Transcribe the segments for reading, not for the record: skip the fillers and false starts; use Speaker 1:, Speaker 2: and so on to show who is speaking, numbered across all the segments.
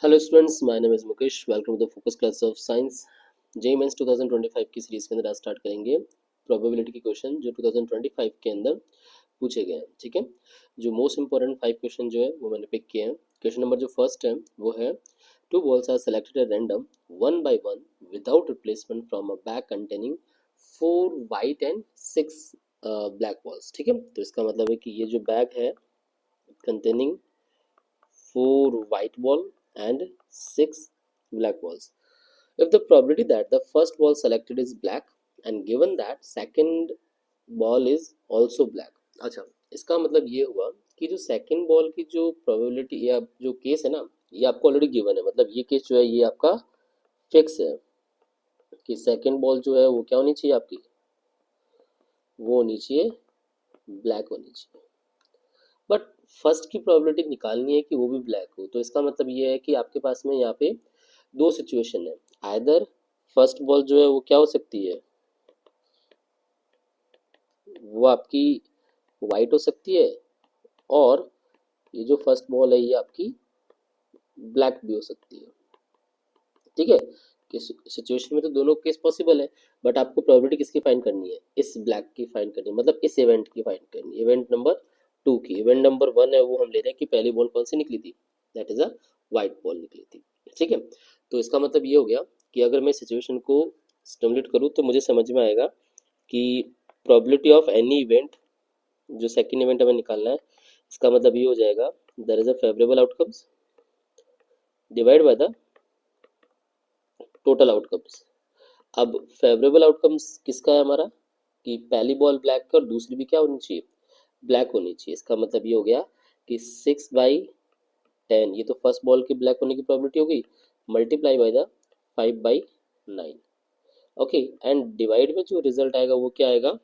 Speaker 1: Hello students, my name is Mukesh. Welcome to the focus class of science. JEE Mains 2025 की series के अंदर आज start करेंगे probability के क्वेश्चन जो 2025 के अंदर पूछे गए हैं। ठीक है, जो मोस्ट इंपॉर्टेंट 5 क्वेश्चन जो है वो मैंने पिक किए हैं। क्वेश्चन नंबर जो फर्स्ट है वो है, two balls are selected at random one by one without replacement from a bag containing 4 white and 6 black balls. ठीक है, तो इसका मतलब है कि ये जो बैग है containing 4 white ball and 6 black balls. If the probability that the first ball selected is black and given that second ball is also black. अच्छा, इसका मतलब ये हुआ कि जो सेकंड बॉल की जो प्रोबेबिलिटी या जो केस है ना, ये आपको ऑलरेडी गिवन है। मतलब ये केस जो है ये आपका फिक्स है कि सेकंड बॉल जो है वो क्या होनी चाहिए आपकी, वो होनी चाहिए ब्लैक होनी चाहिए। बट फर्स्ट की प्रोबेबिलिटी निकालनी है कि वो भी ब्लैक हो, तो इसका मतलब ये है कि आपके पास में यहाँ पे दो सिचुएशन है। आइदर फर्स्ट बॉल जो है वो क्या हो सकती है, वो आपकी वाइट हो सकती है, और ये जो फर्स्ट बॉल है ये आपकी ब्लैक भी हो सकती है। ठीक है, कि सिचुएशन में तो दोनों केस पॉसिबल है, बट आपको प्रोबेबिलिटी किसकी फाइंड करनी है, इस ब्लैक की फाइंड करनी है, मतलब इस इवेंट की फाइंड करनी है, इवेंट नंबर 2 की। इवेंट नंबर 1 है वो हम ले रहे हैं कि पहली बॉल कौन सी निकली थी, that is a white ball निकली थी। ठीक है, तो इसका मतलब ये हो गया कि अगर मैं सिचुएशन को स्टिमुलेट करूँ तो मुझे समझ में आएगा कि प्रोबेबिलिटी ऑफ एनी इवेंट, जो सेकंड इवेंट हमें निकालना है, इसका मतलब ये हो जाएगा, there is a favourable outcomes divide by the total outcomes. अब फेवरेबल आउटकम्स किसका है हमारा, कि पहली बॉल ब्लैक है और दूसरी भी क्या होनी चाहिए, ब्लैक होनी चाहिए। इसका मतलब ये हो गया कि 6/10, ये तो फर्स्ट बॉल की ब्लैक होने की प्रोबेबिलिटी हो गई, multiply by the 5/9। Okay, and divide में जो रिजल्ट आएगा वो क्या आएगा,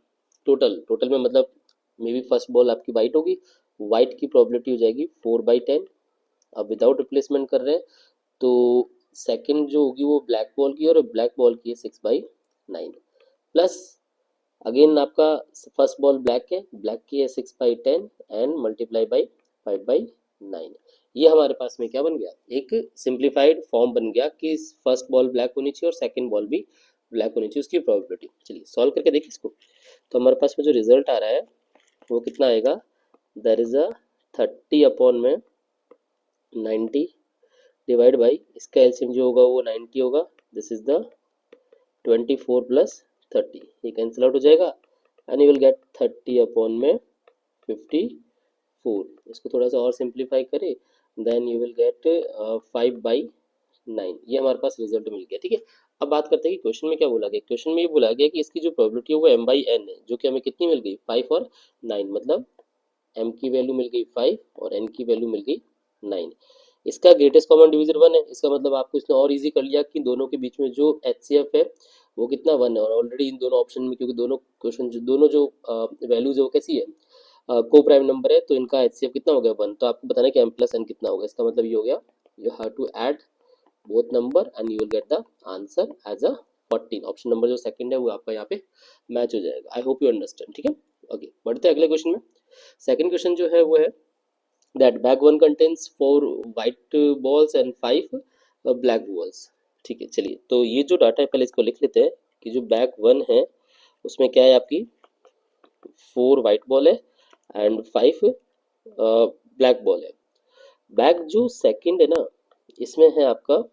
Speaker 1: टोटल। टोटल में मतलब मे बी फर्स्ट बॉल आपकी वाइट होगी, वाइट की प्रोबेबिलिटी हो जाएगी 4/10। अब विदाउट रिप्लेसमेंट कर रहे हैं तो सेकंड जो होगी वो ब्लैक बॉल की, और ब्लैक बॉल की है 6/9, प्लस अगेन आपका फर्स्ट बॉल ब्लैक है, ब्लैक की है 6/10 एंड मल्टीप्लाई बाई 5/9। ये हमारे पास में क्या बन गया, एक सिंप्लीफाइड फॉर्म बन गया कि फर्स्ट बॉल ब्लैक होनी चाहिए और सेकंड बॉल भी ब्लैक होनी चाहिए, उसकी प्रोबेबिलिटी। चलिए सॉल्व करके देखिए इसको। तो हमारे पास में जो रिजल्ट आ रहा है वो कितना आएगा, there is a 30/90 divide by, इसका एलसीएम जो होगा वो 90 होगा। दिस इज द 24 प्लस 30, ये कैंसिल आउट हो जाएगा एंड यू विल गेट 30/54। इसको थोड़ा सा और सिंप्लीफाई करें, देन यू विल गेट 5/9। ये हमारे पास रिजल्ट मिल गया। ठीक है, अब बात करते हैं कि क्वेश्चन में क्या बोला गया। क्वेश्चन में ये बोला गया कि इसकी जो प्रोबेबिलिटी है वो m/n है, जो कि हमें कितनी मिल गई, 5 और 9। मतलब m की वैल्यू मिल गई 5 और n की वैल्यू मिल गई 9। इसका ग्रेटेस्ट कॉमन डिवीजर 1 है। इसका मतलब आपको इसने और इजी कर लिया कि दोनों के बीच में जो एचसीएफ है वो कितना 1 है, और ऑलरेडी इन दोनों ऑप्शन में, क्योंकि दोनों क्वेश्चन जो दोनों जो वैल्यूज है वो कैसी है, को प्राइम नंबर है, तो इनका एचसीएफ कितना हो गया 1। तो आपको बताना है कि m+n कितना होगा। इसका मतलब ये हो गया, you have to add both number and you will get the answer as a 14। Option number जो सेकंड है वो आपका यहाँ पे मैच हो जाएगा। I hope you understand. ठीक है, ओके, बढ़ते हैं अगले क्वेश्चन में। सेकंड क्वेश्चन जो है वो है that bag 1 contains 4 white balls and 5 black balls। ठीक है, चलिए तो ये जो डाटा है पहले इसको लिख लेते हैं कि जो बैग 1 है उसमें क्या है आपकी 4 वाइट बॉल है एंड 5 ब्लैक बॉल है। बैग जो सेकंड है ना, इसमें है आपका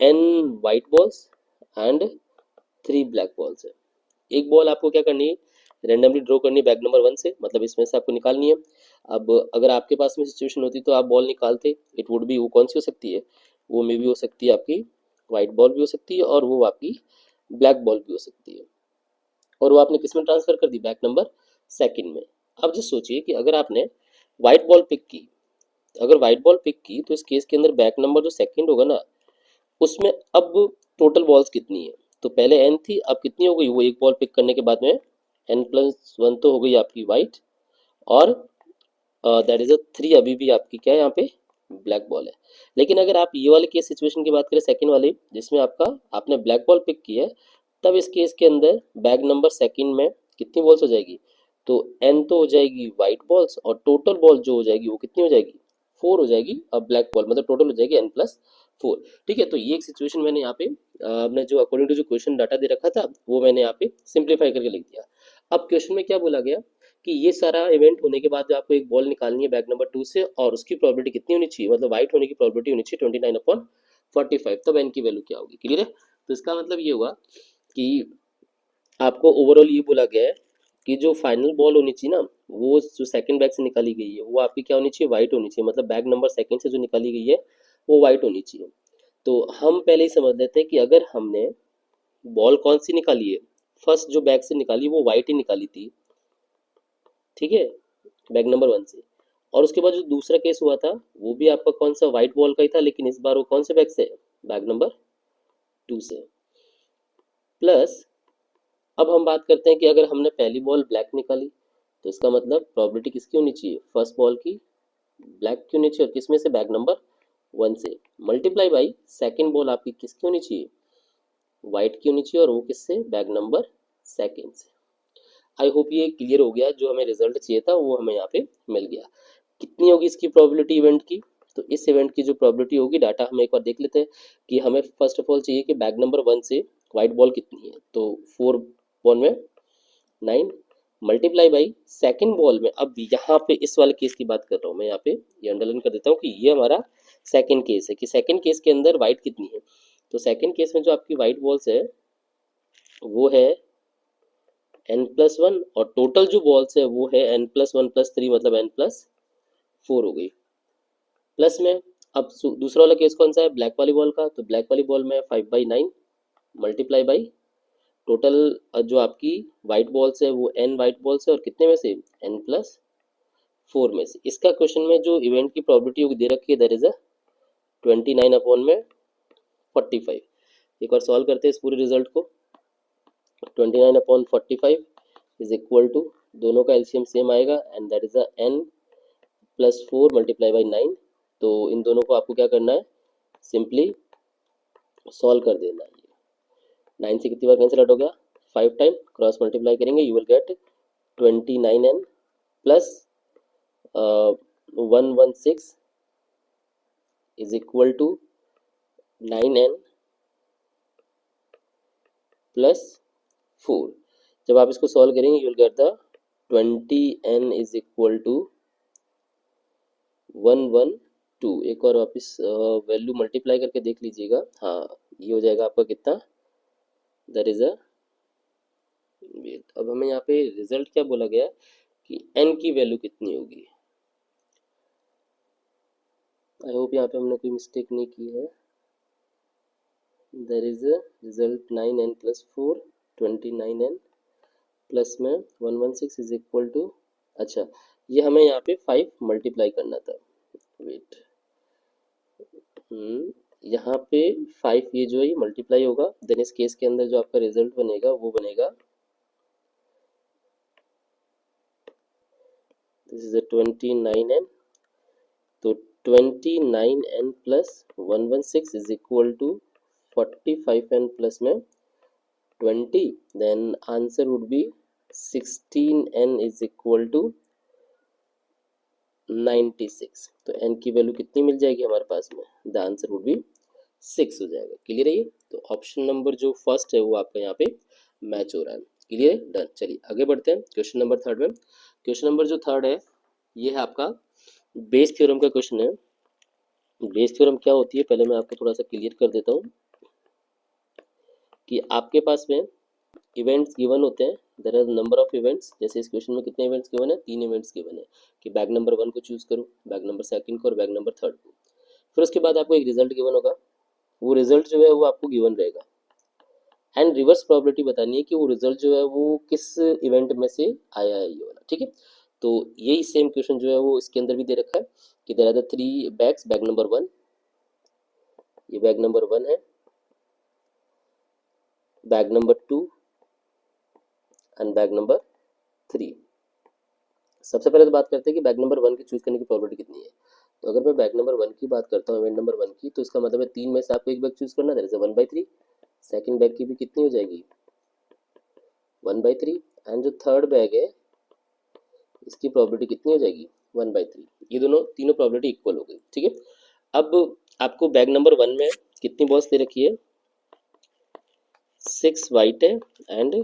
Speaker 1: n white balls and 3 black balls है। एक बॉल आपको क्या करनी है, रेंडमली ड्रॉ करनी है बैग नंबर 1 से, मतलब इसमें से आपको निकालनी है। अब अगर आपके पास में सिचुएशन होती तो आप बॉल निकालते, इट वुड बी, वो कौन सी हो सकती है, वो मे भी हो सकती है आपकी वाइट बॉल भी हो सकती है और वो आपकी ब्लैक बॉल भी हो सकती है, और वो आपने किस में ट्रांसफर कर दी, बैग नंबर सेकंड में। अब जस्ट सोचिए कि अगर आपने व्हाइट बॉल पिक की, अगर व्हाइट बॉल पिक की तो इस केस के अंदर बैग नंबर जो सेकंड होगा ना, उसमें अब टोटल बॉल्स कितनी है, तो पहले एन थी, अब कितनी हो गई, वो एक बॉल पिक करने के बाद में n+1 तो हो गई आपकी वाइट, और दैट इज अ 3 अभी भी आपकी क्या है यहाँ पे ब्लैक बॉल है। लेकिन अगर आप ये वाले केस सिचुएशन की बात करें, सेकंड वाली जिसमें आपका आपने ब्लैक बॉल पिक की है, तब इस केस के अंदर बैग नंबर सेकंड में कितनी बॉल्स हो जाएगी, तो n तो हो जाएगी वाइट बॉल्स और टोटल बॉल जो हो जाएगी वो कितनी हो जाएगी 4 हो जाएगी अब ब्लैक बॉल, मतलब टोटल हो जाएगी n+4। ठीक है, तो ये एक सिचुएशन मैंने यहाँ पे अपने जो अकॉर्डिंग टू जो क्वेश्चन डाटा दे रखा था वो मैंने यहाँ पे सिंप्लीफाई करके लिख दिया। अब क्वेश्चन में क्या बोला गया कि ये सारा इवेंट होने के बाद जो आपको एक बॉल निकालनी है बैग नंबर 2 से, और उसकी प्रोबेबिलिटी कितनी होनी चाहिए, मतलब वाइट होने की प्रोबेबिलिटी होनी चाहिए 29/45, तब एन की वैल्यू क्या होगी। क्लियर है, तो इसका मतलब ये हुआ कि आपको ओवरऑल ये बोला गया है कि जो फाइनल बॉल होनी चाहिए ना, वो जो सेकंड बैग से निकाली गई है वो आपकी क्या होनी चाहिए, वाइट होनी चाहिए, मतलब बैग नंबर सेकंड से जो निकाली गई है वो वाइट होनी चाहिए। तो हम पहले ही समझ लेते हैं कि अगर हमने बॉल कौन सी निकाली है, फर्स्ट जो बैग से निकाली वो वाइट ही निकाली थी, ठीक है, बैग नंबर 1 से, और उसके बाद जो दूसरा केस हुआ था वो भी आपका कौन सा, वाइट बॉल का ही था, लेकिन इस बार वो कौन से बैग से, बैग नंबर 2 से। प्लस अब हम बात करते हैं कि अगर हमने पहली बॉल ब्लैक निकाली तो इसका मतलब प्रोबेबिलिटी किसकी होनी चाहिए, फर्स्ट बॉल की ब्लैक की होनी चाहिए, और किसमें से, बैग नंबर 1 से, मल्टीप्लाई बाई सेकेंड बॉल आपकी किसकी होनी चाहिए, वाइट की होनी चाहिए, और वो किससे, बैग नंबर सेकेंड से। आई होप ये क्लियर हो गया, जो हमें रिजल्ट चाहिए था वो हमें यहाँ पे मिल गया। कितनी होगी इसकी प्रोबेबिलिटी इवेंट की, तो इस इवेंट की जो प्रोबेबिलिटी होगी, डाटा हम एक बार देख लेते हैं कि हमें फर्स्ट ऑफ ऑल चाहिए कि बैग नंबर 1 से वाइट बॉल कितनी है, तो 4 बॉल में 9 मल्टीप्लाई बाई सेकेंड बॉल में। अब यहाँ पे इस वाले केस की बात कर रहा हूँ मैं, यहाँ पे ये अंडरलाइन कर देता हूँ कि ये हमारा सेकेंड केस है, कि सेकेंड केस के अंदर वाइट कितनी है। तो सेकेंड केस में जो आपकी वाइट बॉल्स है वो है n+1, और टोटल जो बॉल्स है वो है n+1+3, मतलब n+4 हो गई। प्लस में अब दूसरा वाला केस कौन सा है, ब्लैक वाली बॉल का, तो ब्लैक वाली बॉल में 5/9 मल्टीप्लाई बाई टोटल जो आपकी वाइट बॉल्स है वो n वाइट बॉल्स है, और कितने में से, n+4 में से। इसका क्वेश्चन में जो इवेंट की प्रोबेबिलिटी दे रखी है दैट इज 29/45। एक बार सॉल्व करते हैं इस पूरे रिजल्ट को। 29/45 इज इक्वल टू, दोनों का एलसीएम सेम आएगा, and that is n+4 multiply by 9। तो इन दोनों को आपको क्या करना है, सिंपली सॉल्व कर देना है। 9 से कितनी बार कैंसिल आउट हो गया, 5 टाइम, क्रॉस मल्टीप्लाई करेंगे, you will get 29n plus 116 is equal to 9n plus 4। जब आप इसको सॉल्व करेंगे you will get the 20n is equal to 112। एक और वापस वैल्यू मल्टीप्लाई करके देख लीजिएगा, हाँ ये हो जाएगा आपका कितना, दैट इज अब हमें यहाँ पे रिजल्ट क्या बोला गया कि n की वैल्यू कितनी होगी। आई होप यहाँ पे हमने कोई मिस्टेक नहीं की है। There is result 9n+4 29n plus में 116 इज इक्वल टू, अच्छा ये हमें यहाँ पे 5 मल्टीप्लाई करना था, वेट, यहाँ पे 5 ये जो है ये मल्टीप्लाई होगा, देन इस केस के अंदर जो आपका रिजल्ट बनेगा वो बनेगा, दिस इज 29n, तो 29n plus 116 is equal to 45n plus में 20, then answer would be 16n is equal to 96। तो n की वैल्यू कितनी मिल जाएगी हमारे पास में, द आंसर वुड बी 6 हो जाएगा। क्लियर है ये, तो ऑप्शन नंबर जो फर्स्ट है वो आपका यहाँ पे मैच हो रहा है। क्लियर है, डन। चलिए आगे बढ़ते हैं क्वेश्चन नंबर थर्ड में। क्वेश्चन नंबर जो थर्ड है ये है आपका बेस थ्योरम का क्वेश्चन है। बेस थ्योरम क्या होती है पहले मैं आपको थोड़ा सा क्लियर कर देता हूँ कि आपके पास में इवेंट्स गिवन होते हैं, there are number of events. जैसे इस क्वेश्चन में कितने इवेंट्स गिवन है, 3 इवेंट्स गिवन है कि बैग नंबर 1 को चूज करो, बैग नंबर सेकंड को और बैग नंबर थर्ड को। फिर उसके बाद आपको एक रिजल्ट गिवन होगा, वो रिजल्ट जो है वो आपको गिवन रहेगा, एंड रिवर्स प्रोबेबिलिटी बतानी है कि वो रिजल्ट जो है वो किस इवेंट में से आया है ये वाला। ठीक है, तो यही सेम क्वेश्चन जो है वो इसके अंदर भी दे रखा है कि there are the 3 bags, bag number 1, ये बैग नंबर 1 है, bag number 2 and bag number 3। सबसे पहले तो बात करते हैं कि बैग नंबर 1 की चूज करने की प्रोबेबिलिटी कितनी है। तो अगर मैं बैग नंबर 1 की बात करता हूँ, इवेंट नंबर 1 की, तो इसका मतलब है 3 में से आपको एक बैग चूज करना है, 1/3। सेकंड बैग की भी कितनी हो जाएगी, 1/3, एंड जो थर्ड बैग है इसकी प्रोबेबिलिटी कितनी हो जाएगी, 1/3। ये दोनों तीनों प्रॉपर्टी इक्वल हो गई, ठीक है। अब आपको बैग नंबर 1 में कितनी बॉल्स दे रखी है, 6 वाइट है एंड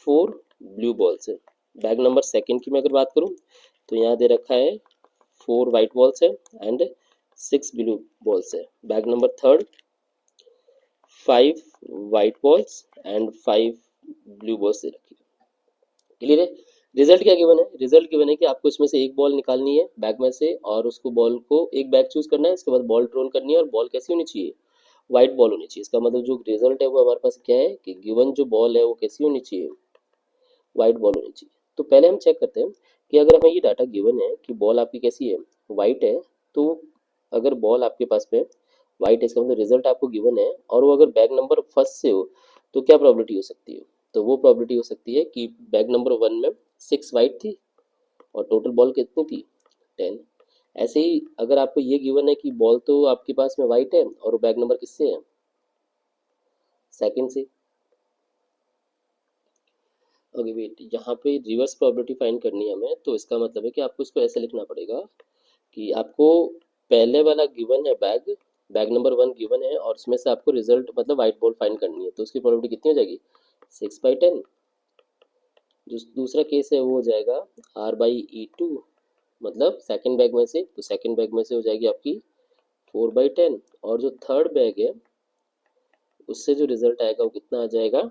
Speaker 1: 4 ब्लू बॉल्स है। बैग नंबर सेकंड की मैं अगर बात करूं तो यहाँ दे रखा है 4 वाइट बॉल्स है एंड 6 ब्लू बॉल्स है। Bag number third 5 white balls and 5 blue balls दे रखी है। क्लियर है। रिजल्ट क्या गिवन है, रिजल्ट गिवन है कि आपको इसमें से एक बॉल निकालनी है बैग में से और उसको बॉल को एक बैग चूज करना है, इसके बाद बॉल रोल करनी है और बॉल कैसी होनी चाहिए, व्हाइट बॉल होनी चाहिए। इसका मतलब जो रिजल्ट है वो हमारे पास क्या है कि गिवन जो बॉल है वो कैसी होनी चाहिए, व्हाइट बॉल होनी चाहिए। तो पहले हम चेक करते हैं कि अगर हमें ये डाटा गिवन है कि बॉल आपकी कैसी है, व्हाइट है, तो अगर बॉल आपके पास में व्हाइट है इसका मतलब रिजल्ट आपको गिवन है और वो अगर बैग नंबर फर्स्ट से हो तो क्या प्रॉबिलिटी हो सकती है, तो वो प्रॉबिलिटी हो सकती है कि बैग नंबर 1 में 6 वाइट थी और टोटल बॉल कितनी थी, 10। ऐसे ही अगर आपको ये गिवन है कि बॉल तो आपके पास में व्हाइट है और बैग नंबर किससे है, सेकंड से। ओके वेट, यहाँ पे रिवर्स प्रोबेबिलिटी फाइंड करनी है हमें, तो इसका मतलब है कि आपको इसको ऐसे लिखना पड़ेगा कि आपको पहले वाला गिवन है बैग, बैग नंबर 1 गिवन है और उसमें से आपको रिजल्ट मतलब व्हाइट बॉल फाइंड करनी है, तो उसकी प्रोबेबिलिटी कितनी हो जाएगी, 6/10। जो दूसरा केस है वो हो जाएगा R/E2, मतलब सेकंड बैग में से, तो सेकंड बैग में से हो जाएगी आपकी 4/10 और जो थर्ड बैग है उससे जो रिजल्ट आएगा वो कितना आ जाएगा,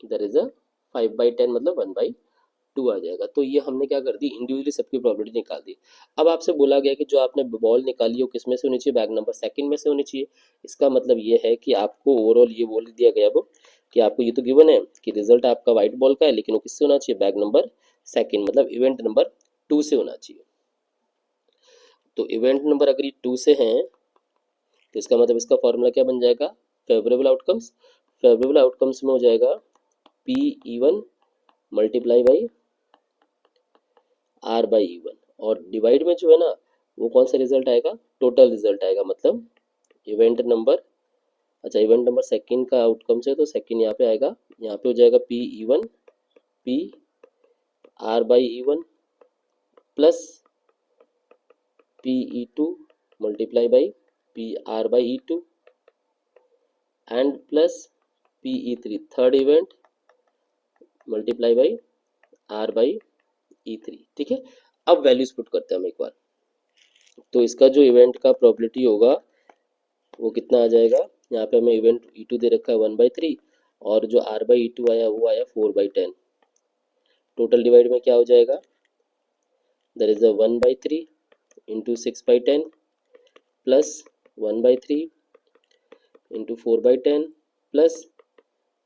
Speaker 1: दैट इज अ 5/10 मतलब 1/2 आ जाएगा। तो ये हमने क्या कर दी, इंडिविजुअली सबकी प्रोबेबिलिटी निकाल दी। अब आपसे बोला गया कि जो आपने बॉल निकाली हो किस में से होनी चाहिए, बैग नंबर सेकंड में से होनी चाहिए। इसका मतलब ये है कि आपको ओवरऑल ये बोल दिया गया वो कि आपको ये तो गिवन है कि रिजल्ट आपका व्हाइट बॉल का है, लेकिन वो किससे होना चाहिए, बैग नंबर सेकंड मतलब इवेंट नंबर 2 से होना चाहिए। तो इवेंट नंबर अगर ये 2 से हैं तो इसका मतलब इसका फॉर्मूला क्या बन जाएगा, फेवरेबल आउटकम्स। फेवरेबल आउटकम्स में हो जाएगा P(E1) मल्टीप्लाई बाई R/E1 और डिवाइड में जो है ना वो कौन सा रिजल्ट आएगा, टोटल रिजल्ट आएगा, मतलब इवेंट नंबर, अच्छा इवेंट नंबर सेकंड का आउटकम है तो सेकंड यहाँ पे आएगा, यहाँ पे हो जाएगा P(E1) P R/E1 plus P(E2) multiply by P R/E2 and plus P(E3) third event multiply by R/E3, ठीक है। अब वैल्यूज पुट करते हैं हम एक बार, तो इसका जो इवेंट का प्रोबेबिलिटी होगा वो कितना आ जाएगा, यहाँ पे हमें इवेंट E2 दे रखा है 1/3 और जो R/E2 आया वो आया 4/10। टोटल डिवाइड में क्या हो जाएगा, that is a 1/3 into 6/10 plus 1/3 into 4/10 plus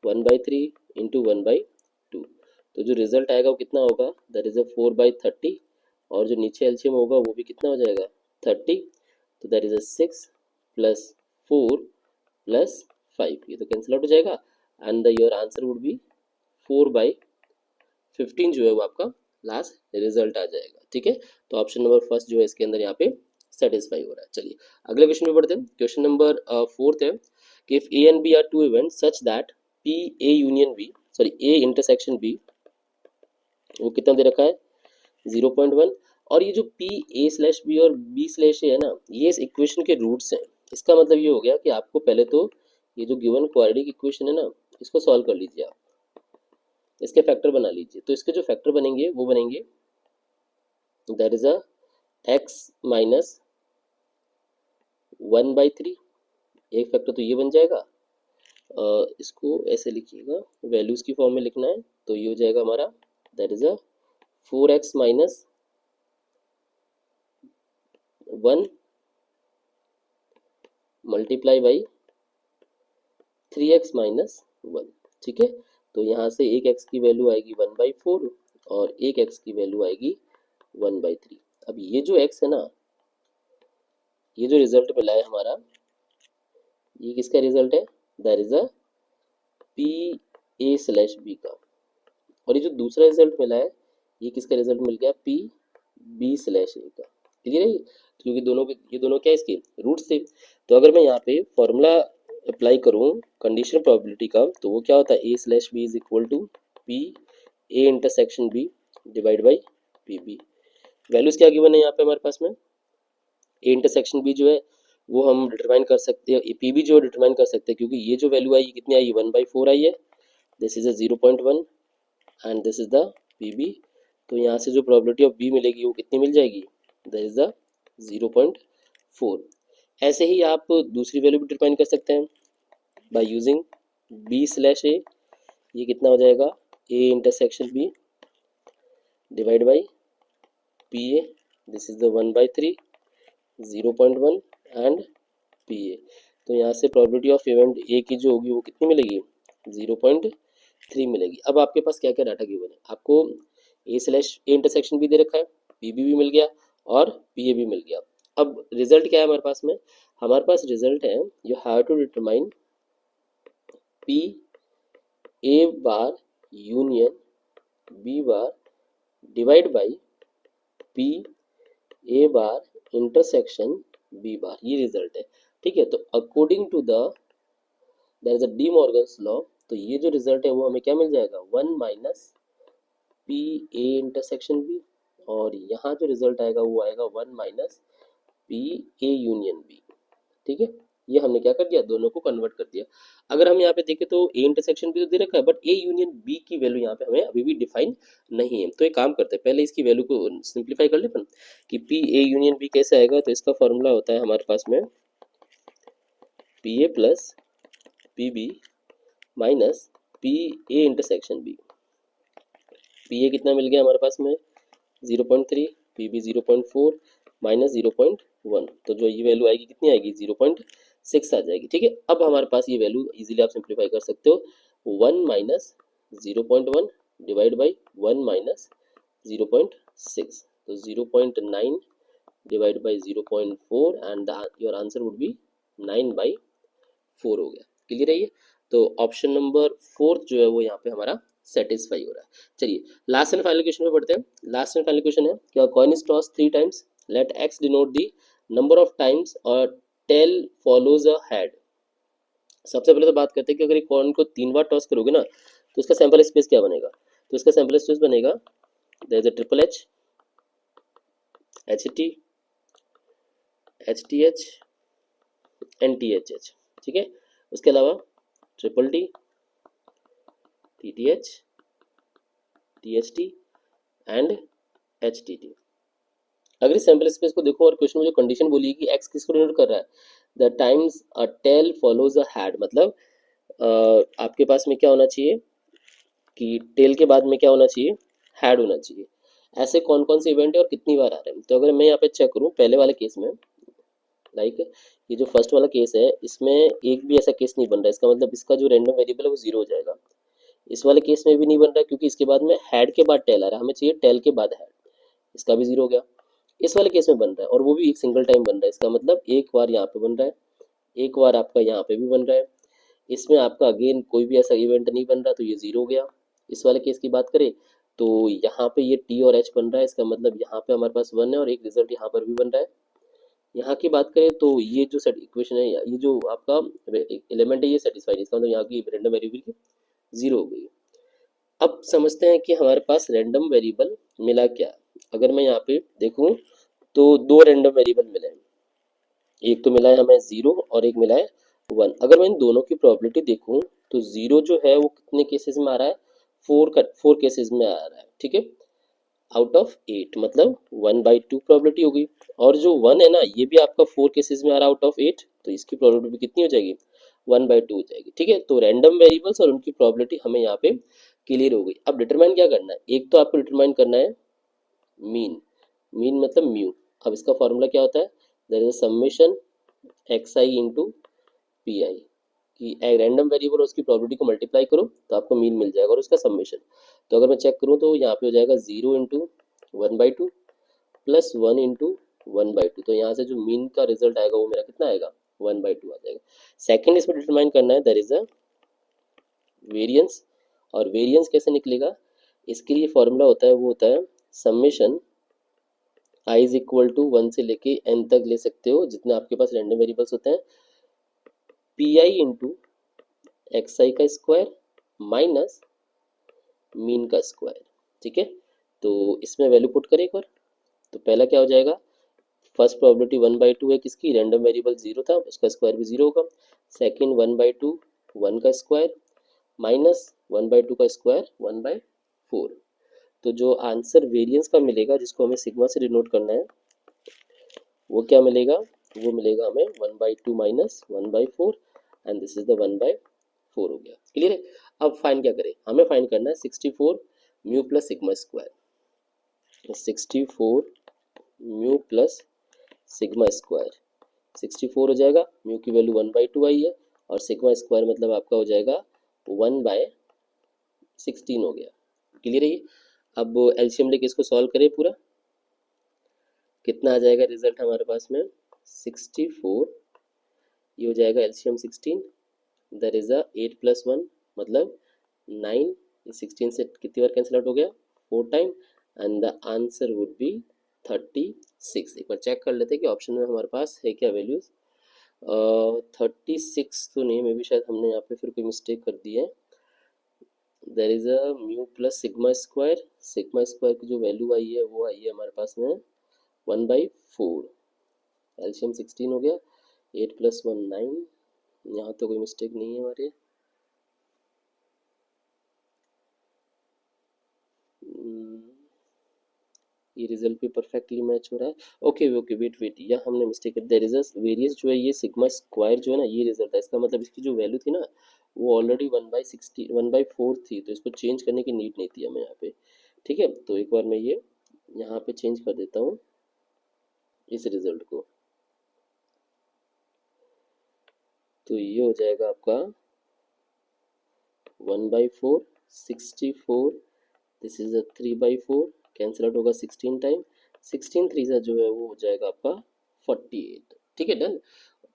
Speaker 1: 1/3 into 1/2। तो जो रिजल्ट आएगा वो कितना होगा, दैट इज अ 4/30 और जो नीचे एलसीएम होगा वो भी कितना हो जाएगा, 30। तो that is a 6 plus 4 plus 5, ये तो कैंसिल आउट हो जाएगा and the your answer would be 4/15 जो है वो आपका लास्ट रिजल्ट आ जाएगा, ठीक है। तो ऑप्शन नंबर फर्स्ट जो है इसके अंदर यहाँ पे सेटिस्फाई हो रहा है। चलिए अगले क्वेश्चन पे बढ़ते हैं। क्वेश्चन नंबर फोर्थ है कि if a and b are two event such that p a union b, sorry a intersection b, वो कितना दे रखा है 0.1 और ये जो पी ए स्लैश बी और बी स्लैश ए है ना ये इस इक्वेशन के रूट्स हैं। इसका मतलब ये हो गया कि आपको पहले तो ये जो गिवन क्वाड्रेटिक इक्वेशन है ना इसको सॉल्व कर लीजिए आप, इसके फैक्टर बना लीजिए। तो इसके जो फैक्टर बनेंगे वो बनेंगे that is a x minus 1/3, एक फैक्टर तो ये बन जाएगा। इसको ऐसे लिखिएगा, वैल्यूज की फॉर्म में लिखना है, तो ये हो जाएगा हमारा that is a 4x minus 1 multiply by 3x minus 1, ठीक है। तो यहाँ से एक x की वैल्यू आएगी 1/4 और एक x की वैल्यू आएगी 1/3। अब ये जो x है ना, ये जो रिजल्ट मिला है हमारा, ये किसका रिजल्ट है, that is a p a slash b का। और ये जो दूसरा रिजल्ट मिला है ये किसका रिजल्ट मिल गया, पी बी स्लैश ए का। क्लियर है, क्योंकि दोनों के ये दोनों क्या इसके रूट्स थे। तो अगर मैं यहाँ पे फॉर्मूला अप्लाई करूँ कंडीशनल प्रोबेबिलिटी का तो वो क्या होता है, a slash b is equal to p a intersection b divide by p b. Values क्या गिवन है यहाँ पे हमारे पास में, ए इंटरसेक्शन बी जो है वो हम डिटरमाइन कर सकते हैं, पी भी जो डिटरमाइन कर सकते हैं, क्योंकि ये जो वैल्यू आई कितनी आई 1/4 आई है, this is a 0.1 and this is the p b. तो यहाँ से जो प्रोबेबिलिटी ऑफ बी मिलेगी वो कितनी मिल जाएगी, दैट इज द 0.4। ऐसे ही आप दूसरी वैल्यू भी डिटरमाइन कर सकते हैं बाय यूजिंग b/a। ये कितना हो जाएगा, a intersection b divide by p A, this is the 1/3 0.1 and P A. तो यहाँ से प्रोबेबिलिटी ऑफ इवेंट ए की जो होगी वो कितनी मिलेगी, 0.3 मिलेगी। अब आपके पास क्या क्या डाटा गिवन है, आपको ए इंटरसेक्शन भी दे रखा है, पी बी भी मिल गया और पी ए भी मिल गया। अब रिजल्ट क्या है हमारे पास में, हमारे पास रिजल्ट है you have to determine p a bar union b bar divide by p a bar intersection b bar, ये रिजल्ट है। ठीक है, तो according to the there is a De Morgan's law, तो ये जो रिजल्ट है वो हमें क्या मिल जाएगा, 1 minus p a intersection b, और यहाँ जो रिजल्ट आएगा वो आएगा 1 minus p a union b. ठीक है, ये हमने क्या कर दिया, दोनों को कन्वर्ट कर दिया। अगर हम यहाँ पे देखें तो ए इंटरसेक्शन भी तो दे रखा है, बट ए यूनियन बी की वैल्यू यहाँ पे हमें अभी भी डिफाइन नहीं है। तो एक काम करते हैं, पहले इसकी वैल्यू को सिंप्लीफाई कर लेते हैं कि पी ए यूनियन बी कैसे आएगा। तो इसका फॉर्मूला होता है हमारे पास में p a plus p b minus p a intersection b. P a कितना मिल गया हमारे पास में 0.3, पी बी 0.4 माइनस 0.1, तो जो ये वैल्यू आएगी कितनी आएगी, 0.6 आ जाएगी। ठीक है, अब हमारे पास ये वैल्यू इजीली आप सिंप्लीफाई कर सकते हो, 1 माइनस 0.1 डिवाइड बाई 1 माइनस 0.6, तो 0.9 divide by 0.4 and your answer would be 9/4 हो गया। क्लियर है ये, तो ऑप्शन नंबर 4 जो है वो यहाँ पे हमारा सेटिस्फाई हो रहा है। चलिए लास्ट एंड फाइनल क्वेश्चन में पढ़ते हैं। लास्ट एंड फाइनल क्वेश्चन है कि coin is toss 3 times, let x denote the number of times और टेल फॉलोज अ हेड। सबसे पहले तो बात करते हैं कि अगर एक कॉइन को 3 बार टॉस करोगे ना तो इसका सैंपल स्पेस क्या बनेगा, तो इसका सैंपल स्पेस बनेगा there is a triple h, h t, h t h and t h h. ठीक है, उसके अलावा triple t, t t h, t h t and h t t. अगर इस सैंपल स्पेस को देखो और क्वेश्चन में जो कंडीशन बोली है कि एक्स किसको डिनोट कर रहा है, the times a tail follows a head, मतलब आपके पास में क्या होना चाहिए कि टेल के बाद में क्या होना चाहिए, हैड होना चाहिए। ऐसे कौन कौन से इवेंट है और कितनी बार आ रहे हैं, तो अगर मैं यहाँ पे चेक करूँ पहले वाले केस में, लाइक ये जो फर्स्ट वाला केस है इसमें एक भी ऐसा केस नहीं बन रहा है, इसका मतलब इसका जो रैंडम वेरिएबल है वो 0 हो जाएगा। इस वाले केस में भी नहीं बन रहा क्योंकि इसके बाद में हैड के बाद टेल आ रहा है, हमें चाहिए टेल के बाद हैड, इसका भी 0 हो गया। इस वाले केस में बन रहा है और वो भी एक सिंगल टाइम बन रहा है, इसका मतलब एक बार यहाँ पे बन रहा है, एक बार आपका यहाँ पे भी बन रहा है। इसमें आपका अगेन कोई भी ऐसा इवेंट नहीं बन रहा तो ये 0 हो गया। इस वाले केस की बात करें तो यहाँ पे ये टी और एच बन रहा है, इसका मतलब यहाँ पे हमारे पास 1 है और एक रिजल्ट यहाँ पर भी बन रहा है। यहाँ की बात करें तो ये जो सेट इक्वेशन है, ये जो आपका एलिमेंट है ये सेटिस्फाइड, इसका मतलब यहाँ की रैंडम वेरिएबल की 0 हो गई। अब समझते हैं कि हमारे पास रैंडम वेरिएबल मिला क्या। अगर मैं यहाँ पे देखूँ तो 2 रैंडम वेरिएबल मिले हैं, एक तो मिला है हमें 0 और एक मिला है 1। अगर मैं इन दोनों की प्रोबेबिलिटी देखूँ तो 0 जो है वो कितने केसेस में आ रहा है, 4 केसेस में आ रहा है। ठीक है, आउट ऑफ 8, मतलब 1/2 प्रोबेबिलिटी होगी। और जो 1 है ना ये भी आपका 4 केसेस में आ रहा है आउट ऑफ 8, तो इसकी प्रोबेबिलिटी भी कितनी हो जाएगी, 1/2 हो जाएगी। ठीक है, तो रैंडम वेरिएबल्स और उनकी प्रोबेबिलिटी हमें यहाँ पे क्लियर हो गई। अब डिटरमाइन क्या करना है, एक तो आपको डिटरमाइन करना है मीन, मीन मतलब म्यू। अब इसका फॉर्मूला क्या होता है, there is a summation x i into p i, कि रैंडम वेरिएबल और उसकी प्रोबेबिलिटी को मल्टीप्लाई करो तो आपको मीन मिल जाएगा और उसका समेशन। तो अगर मैं चेक करूँ तो यहाँ पे हो जाएगा 0 इंटू 1/2 प्लस 1 इंटू 1/2, तो यहाँ से जो मीन का रिजल्ट आएगा वो मेरा कितना आएगा, 1/2 आ जाएगा। सेकेंड इसमें डिटरमाइन करना है देयर इज अ वेरियंस, और वेरियंस कैसे निकलेगा, इसके लिए फॉर्मूला होता है वो होता है summation i is equal to 1 से लेके n तक ले सकते हो जितने आपके पास रैंडम वेरिएबल्स होते हैं, पी आई इंटू एक्स आई का स्क्वायर माइनस मीन का स्क्वायर। ठीक है, तो इसमें वैल्यू पुट करें एक बार, तो पहला क्या हो जाएगा फर्स्ट प्रोबेबिलिटी 1/2 है किसकी, रैंडम वेरिएबल 0 था, उसका स्क्वायर भी 0 होगा। सेकेंड 1/2 1 का स्क्वायर माइनस 1/2 का स्क्वायर 1/4। तो जो आंसर वेरिएंस का मिलेगा जिसको हमें सिग्मा से डिनोट करना है वो क्या मिलेगा, वो मिलेगा हमें 1/2 minus 1/4 and this is the 1/4 हो गया। क्लियर है। अब फाइन क्या करें, हमें फाइन करना है 64 mu plus sigma square. 64 mu plus sigma square 64 हो जाएगा, म्यू की वैल्यू 1/2 आई है और सिग्मा स्क्वायर मतलब आपका हो जाएगा 1/16 हो गया। क्लियर है ये। अब एलसीएम लेके इसको सॉल्व करें पूरा, कितना आ जाएगा रिजल्ट हमारे पास में 64, ये हो जाएगा एलसीएम 16, देयर इज अ 8 + 1 मतलब 9, 16 से कितनी बार कैंसिल आउट हो गया 4 time and the answer would be 36। एक बार चेक कर लेते हैं कि ऑप्शन में हमारे पास है क्या वैल्यूज। 36 तो नहीं, मे भी शायद हमने यहाँ पे फिर कोई मिस्टेक कर दी है। There is a mu plus sigma square, sigma square की जो वैल्यू आई है वो आई है हमारे पास में 1/4, एलसीएम 16 हो गया, 8 + 1 9, यहाँ तो कोई मिस्टेक नहीं है हमारे। ये रिजल्ट भी परफेक्टली मैच हो रहा है। ओके ओके वेट वेट, यहाँ हमने मिस्टेक कर, देयर इज अ वेरियंस जो है ये सिग्मा स्क्वायर जो है ना ये रिजल्ट है इसका, मतलब इसकी जो वैल्यू थी ना वो ऑलरेडी 1/4 थी, तो इसको चेंज करने की नीड नहीं थी हमें यहाँ पे। ठीक है, तो एक बार मैं ये यहाँ पे चेंज कर देता हूँ इस रिजल्ट को, तो ये हो जाएगा आपका 1/4 64, this is a 3/4, cancel out होगा 16 टाइम, 16 3 से जो है वो हो जाएगा आपका 48। ठीक है डन।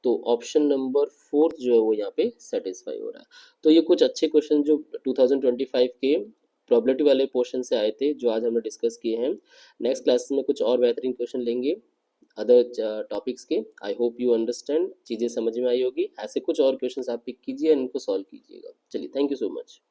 Speaker 1: तो ऑप्शन नंबर 4 जो है वो यहाँ पे सेटिस्फाई हो रहा है। तो ये कुछ अच्छे क्वेश्चन जो 2025 के प्रोबेबिलिटी वाले पोर्शन से आए थे जो आज हमने डिस्कस किए हैं। नेक्स्ट क्लास में कुछ और बेहतरीन क्वेश्चन लेंगे अदर टॉपिक्स के। आई होप यू अंडरस्टैंड, चीज़ें समझ में आई होगी। ऐसे कुछ और क्वेश्चन आप पिक कीजिए, इनको सॉल्व कीजिएगा। चलिए, थैंक यू सो मच।